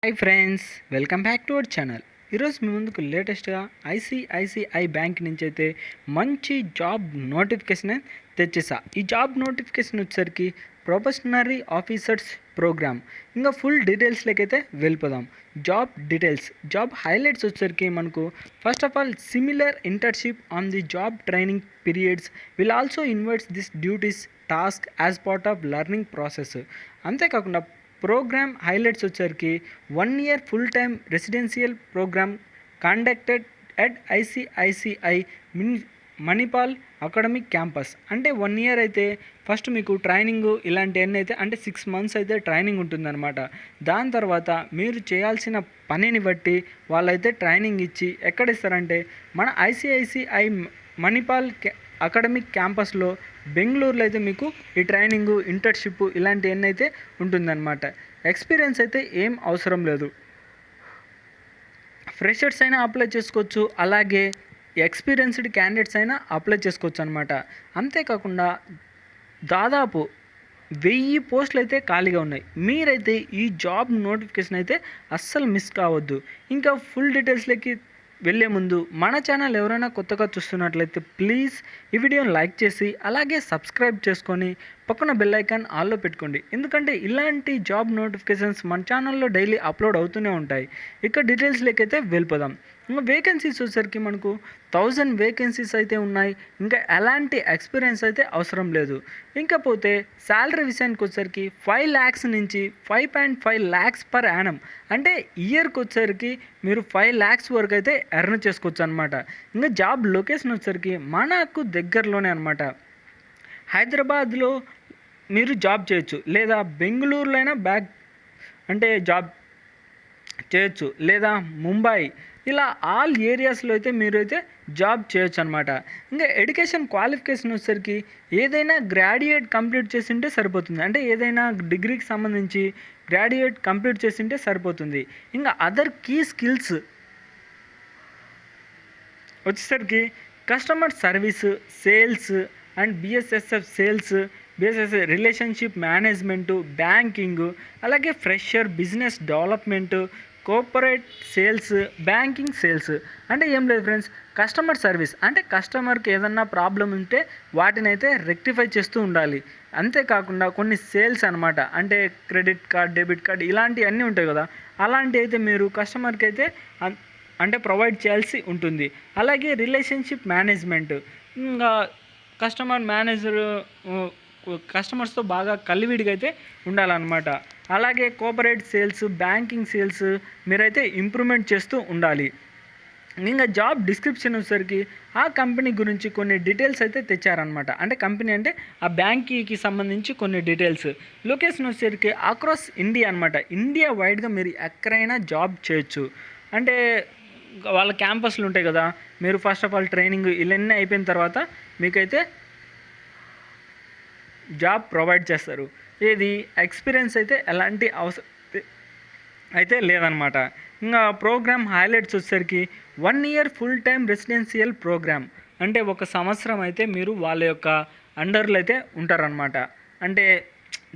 Hi friends, welcome back to our channel. ఈరోజు మీ ముందుకు లేటెస్ట్గా ఐసిఐసిఐ బ్యాంక్ నుంచి అయితే మంచి జాబ్ నోటిఫికేషన్ తెచ్చేసా. ఈ జాబ్ నోటిఫికేషన్ వచ్చేసరికి ప్రొఫెషనరీ ఆఫీసర్స్ ప్రోగ్రామ్. ఇంకా ఫుల్ డీటెయిల్స్లోకి అయితే వెళ్ళిపోదాం. జాబ్ డీటెయిల్స్, జాబ్ హైలైట్స్ వచ్చేసరికి మనకు first of all similar internship on the job training periods will also invites this duties task as part of learning process. అంతేకాకుండా program highlights వచ్చేసరికి 1 year full time residential program conducted at ICICI Manipal academic campus. అంటే 1 year అయితే first మీకు training ఇలాంటివన్నీ అయితే అంటే 6 months అయితే training ఉంటుందన్నమాట. దాని తర్వాత మీరు చేయాల్సిన పనిని బట్టి వాళ్ళైతే ట్రైనింగ్ ఇచ్చి ఎక్కడ ఇస్తారంటే మన ఐసిఐసిఐ మణిపాల్ అకాడమిక్ క్యాంపస్లో బెంగళూరులో అయితే మీకు ఈ ట్రైనింగు ఇంటర్న్షిప్ ఇలాంటివన్నీ అయితే ఉంటుందన్నమాట. ఎక్స్పీరియన్స్ అయితే ఏం అవసరం లేదు. ఫ్రెషర్స్ అయినా అప్లై చేసుకోవచ్చు, అలాగే ఎక్స్పీరియన్స్డ్ క్యాండిడేట్స్ అయినా అప్లై చేసుకోవచ్చు అనమాట. అంతేకాకుండా దాదాపు 1000 పోస్టులు అయితే ఖాళీగా ఉన్నాయి. మీరైతే ఈ జాబ్ నోటిఫికేషన్ అయితే అస్సలు మిస్ కావద్దు. ఇంకా ఫుల్ డీటెయిల్స్లోకి వెళ్ళే ముందు మన ఛానల్ ఎవరైనా కొత్తగా చూస్తున్నట్లయితే ప్లీజ్ ఈ వీడియోని లైక్ చేసి అలాగే సబ్స్క్రైబ్ చేసుకొని పక్కన బెల్ ఐకాన్ ఆల్లో పెట్టుకోండి. ఎందుకంటే ఇలాంటి జాబ్ నోటిఫికేషన్స్ మన ఛానల్లో డైలీ అప్లోడ్ అవుతూనే ఉంటాయి. ఇక డీటెయిల్స్లోకి అయితే వెళ్ళిపోదాం. ఇంకా వేకెన్సీస్ వచ్చేసరికి మనకు 1000 వేకెన్సీస్ అయితే ఉన్నాయి. ఇంకా ఎలాంటి ఎక్స్పీరియన్స్ అయితే అవసరం లేదు. ఇంకపోతే శాలరీ విషయానికి వచ్చేసరికి 5 lakhs నుంచి 5.5 lakhs పర్ యానం. అంటే ఇయర్కి వచ్చేసరికి మీరు 5 lakhs వరకు అయితే ఎర్న్ చేసుకోవచ్చు అనమాట. ఇంకా జాబ్ లొకేషన్ వచ్చేసరికి మనకు దగ్గరలోనే అనమాట. హైదరాబాద్లో మీరు జాబ్ చేయొచ్చు, లేదా బెంగళూరులో అయినా జాబ్ చేయొచ్చు, లేదా ముంబై, ఇలా ఆల్ ఏరియాస్లో అయితే మీరు అయితే జాబ్ చేయొచ్చు అనమాట. ఇంకా ఎడ్యుకేషన్ క్వాలిఫికేషన్ వచ్చేసరికి ఏదైనా గ్రాడ్యుయేట్ కంప్లీట్ చేసి ఉంటే సరిపోతుంది. అంటే ఏదైనా డిగ్రీకి సంబంధించి గ్రాడ్యుయేట్ కంప్లీట్ చేసి ఉంటే సరిపోతుంది. ఇంకా అదర్ కీ స్కిల్స్ వచ్చేసరికి customer service, sales and BSSF sales, BSSF relationship management, banking, అలాగే fresher business development, corporate sales, banking sales. అంటే ఏం లేదు ఫ్రెండ్స్, కస్టమర్ సర్వీస్ అంటే కస్టమర్కి ఏదన్నా ప్రాబ్లం ఉంటే వాటిని అయితే రెక్టిఫై చేస్తూ ఉండాలి. అంతేకాకుండా కొన్ని సేల్స్ అనమాట, అంటే క్రెడిట్ కార్డ్, డెబిట్ కార్డ్ ఇలాంటివన్నీ ఉంటాయి కదా, అలాంటివి అయితే మీరు కస్టమర్కి అయితే అంటే ప్రొవైడ్ చేయాల్సి ఉంటుంది. అలాగే రిలేషన్షిప్ మేనేజ్మెంట్, ఇంకా కస్టమర్స్తో బాగా కలివిడిగా అయితే ఉండాలన్నమాట. అలాగే కోఆపరేట్ సేల్స్, బ్యాంకింగ్ సేల్స్ మీరైతే ఇంప్రూవ్మెంట్ చేస్తూ ఉండాలి. ఇంకా జాబ్ డిస్క్రిప్షన్ వచ్చేసరికి ఆ కంపెనీ గురించి కొన్ని డీటెయిల్స్ అయితే తెచ్చారనమాట. అంటే కంపెనీ అంటే ఆ బ్యాంక్కి సంబంధించి కొన్ని డీటెయిల్స్. లొకేషన్ వచ్చేసరికి అక్రాస్ ఇండియా అనమాట. ఇండియా వైడ్గా మీరు ఎక్కడైనా జాబ్ చేయొచ్చు. అంటే వాళ్ళ క్యాంపస్లు ఉంటాయి కదా, మీరు ఫస్ట్ ఆఫ్ ఆల్ ట్రైనింగ్ ఇవన్నీ అయిపోయిన తర్వాత మీకైతే జాబ్ ప్రొవైడ్ చేస్తారు. ఏది ఎక్స్పీరియన్స్ అయితే ఎలాంటి అవసరం అయితే లేదనమాట. ఇంకా ప్రోగ్రామ్ హైలైట్స్ వచ్చేసరికి 1 year full time residential program. అంటే 1 సంవత్సరం అయితే మీరు వాళ్ళ యొక్క అండర్లో అయితే ఉంటారనమాట. అంటే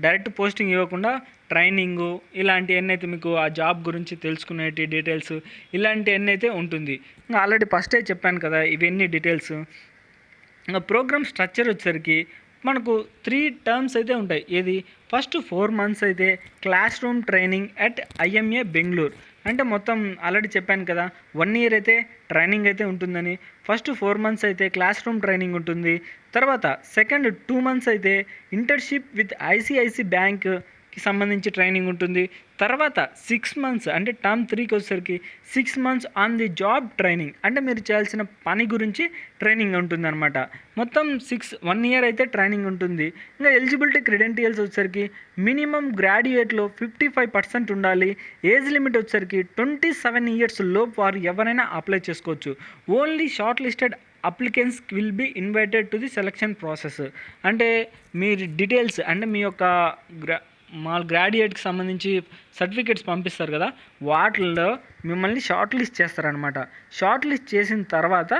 డైరెక్ట్ పోస్టింగ్ ఇవ్వకుండా ట్రైనింగు ఇలాంటివన్నీ అయితే మీకు ఆ జాబ్ గురించి తెలుసుకునేటి డీటెయిల్స్ ఇలాంటివన్నీ అయితే ఉంటుంది. ఇంకా ఆల్రెడీ ఫస్టే చెప్పాను కదా ఇవన్నీ డీటెయిల్స్. ఇంకా ప్రోగ్రామ్ స్ట్రక్చర్ వచ్చేసరికి మనకు 3 terms అయితే ఉంటాయి. ఏది ఫస్ట్ 4 months అయితే class room training at IMA Bengaluru. అంటే మొత్తం ఆల్రెడీ చెప్పాను కదా 1 year అయితే ట్రైనింగ్ అయితే ఉంటుందని. ఫస్ట్ 4 months అయితే క్లాస్ రూమ్ ట్రైనింగ్ ఉంటుంది. తర్వాత సెకండ్ 2 months అయితే ఇంటర్న్షిప్ విత్ ఐసిఐసి బ్యాంక్కి సంబంధించి ట్రైనింగ్ ఉంటుంది. తర్వాత 6 months అంటే టర్మ్ 3కి వచ్చేసరికి 6 months on the job training. అంటే మీరు చేయాల్సిన పని గురించి ట్రైనింగ్ ఉంటుందన్నమాట. మొత్తం 1 year అయితే ట్రైనింగ్ ఉంటుంది. ఇంకా ఎలిజిబిలిటీ క్రెడెంటియల్స్ వచ్చేసరికి మినిమం గ్రాడ్యుయేట్లో 55% ఉండాలి. ఏజ్ లిమిట్ వచ్చేసరికి 27 years లోపు వారు ఎవరైనా అప్లై చేసుకోవచ్చు. Only shortlisted applicants will be invited to the selection process. అంటే మీ డీటెయిల్స్ అంటే మీ యొక్క గ్రాడ్యుయేట్కి సంబంధించి సర్టిఫికేట్స్ పంపిస్తారు కదా, వాటిల్లో మిమ్మల్ని షార్ట్ లిస్ట్ చేస్తారనమాట. షార్ట్ లిస్ట్ చేసిన తర్వాత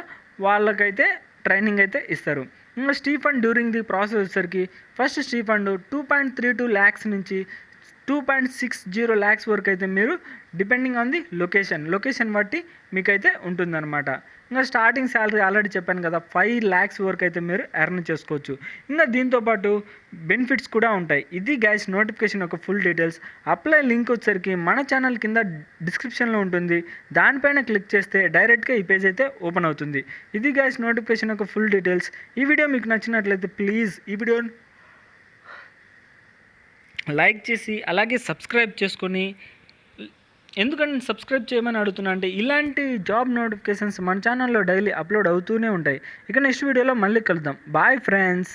వాళ్ళకైతే ట్రైనింగ్ అయితే ఇస్తారు. ఇంకా స్టీఫండ్ డ్యూరింగ్ ది ప్రాసెస్ వచ్చేసరికి ఫస్ట్ స్టీఫండ్ 2.32 lakhs నుంచి 2.60 lakhs వరకు అయితే మీరు డిపెండింగ్ ఆన్ ది లొకేషన్ బట్టి మీకైతే ఉంటుందన్నమాట. ఇంకా స్టార్టింగ్ శాలరీ ఆల్రెడీ చెప్పాను కదా, 5 lakhs వరకు అయితే మీరు ఎర్న్ చేసుకోవచ్చు. ఇంకా దీంతోపాటు బెనిఫిట్స్ కూడా ఉంటాయి. ఇది గైస్ నోటిఫికేషన్ యొక్క ఫుల్ డీటెయిల్స్. అప్లై లింక్ వచ్చేసరికి మన ఛానల్ కింద డిస్క్రిప్షన్లో ఉంటుంది. దానిపైన క్లిక్ చేస్తే డైరెక్ట్గా ఈ పేజ్ అయితే ఓపెన్ అవుతుంది. ఇది గైస్ నోటిఫికేషన్ యొక్క ఫుల్ డీటెయిల్స్. ఈ వీడియో మీకు నచ్చినట్లయితే ప్లీజ్ ఈ వీడియోని లైక్ చేసి అలాగే సబ్స్క్రైబ్ చేసుకొని, ఎందుకంటే సబ్స్క్రైబ్ చేయమని అడుగుతున్నా అంటే ఇలాంటి జాబ్ నోటిఫికేషన్స్ మన ఛానల్లో డైలీ అప్లోడ్ అవుతూనే ఉంటాయి. ఇక నెక్స్ట్ వీడియోలో మళ్ళీ కలుద్దాం. Bye friends.